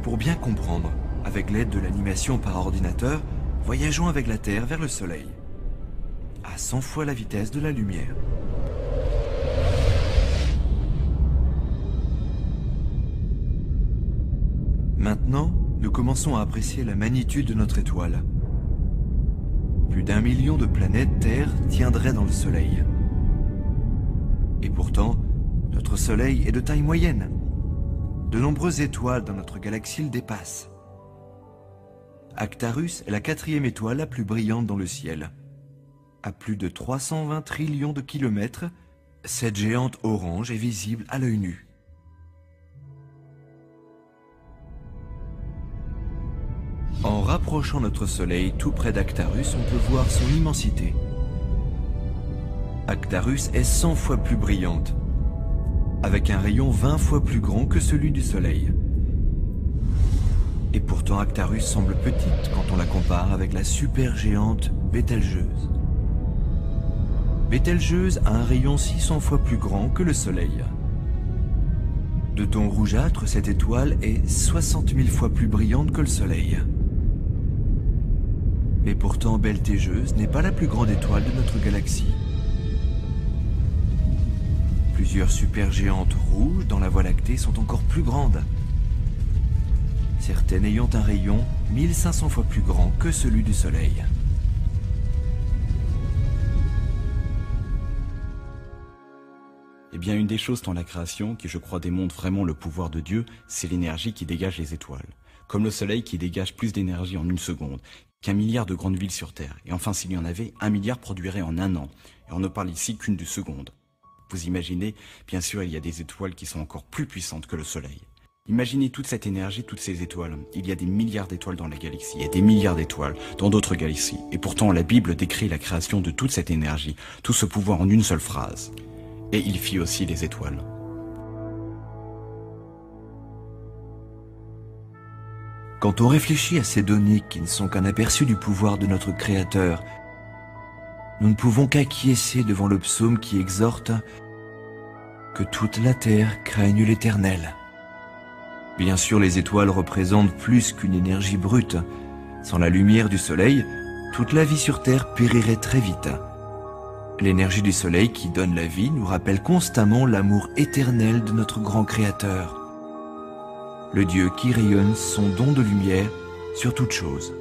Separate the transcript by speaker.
Speaker 1: Pour bien comprendre, avec l'aide de l'animation par ordinateur, voyageons avec la Terre vers le Soleil, à 100 fois la vitesse de la lumière. Maintenant, nous commençons à apprécier la magnitude de notre étoile. Plus d'1 million de planètes Terre tiendraient dans le Soleil. Et pourtant, notre Soleil est de taille moyenne. De nombreuses étoiles dans notre galaxie le dépassent. Actarus est la 4e étoile la plus brillante dans le ciel. À plus de 320 trillions de kilomètres, cette géante orange est visible à l'œil nu. En rapprochant notre Soleil tout près d'Actarus, on peut voir son immensité. Actarus est 100 fois plus brillante, avec un rayon 20 fois plus grand que celui du Soleil. Et pourtant Actarus semble petite quand on la compare avec la supergéante Bételgeuse. Bételgeuse a un rayon 600 fois plus grand que le Soleil. De ton rougeâtre, cette étoile est 60 000 fois plus brillante que le Soleil. Et pourtant Bételgeuse n'est pas la plus grande étoile de notre galaxie. Plusieurs supergéantes rouges dans la Voie lactée sont encore plus grandes, certaines ayant un rayon 1500 fois plus grand que celui du Soleil.
Speaker 2: Eh bien, une des choses dans la création qui, je crois, démontre vraiment le pouvoir de Dieu, c'est l'énergie qui dégage les étoiles. Comme le Soleil qui dégage plus d'énergie en 1 seconde qu'1 milliard de grandes villes sur Terre. Et enfin, s'il y en avait, 1 milliard produirait en 1 an. Et on ne parle ici qu'une seconde. Vous imaginez, bien sûr, il y a des étoiles qui sont encore plus puissantes que le Soleil. Imaginez toute cette énergie, toutes ces étoiles. Il y a des milliards d'étoiles dans la galaxie, et des milliards d'étoiles dans d'autres galaxies. Et pourtant, la Bible décrit la création de toute cette énergie, tout ce pouvoir en une seule phrase. Et il fit aussi les étoiles.
Speaker 1: Quand on réfléchit à ces données qui ne sont qu'un aperçu du pouvoir de notre Créateur, nous ne pouvons qu'acquiescer devant le psaume qui exhorte que toute la terre craigne l'Éternel. Bien sûr, les étoiles représentent plus qu'une énergie brute. Sans la lumière du soleil, toute la vie sur Terre périrait très vite. L'énergie du soleil qui donne la vie nous rappelle constamment l'amour éternel de notre grand Créateur, le Dieu qui rayonne son don de lumière sur toute chose.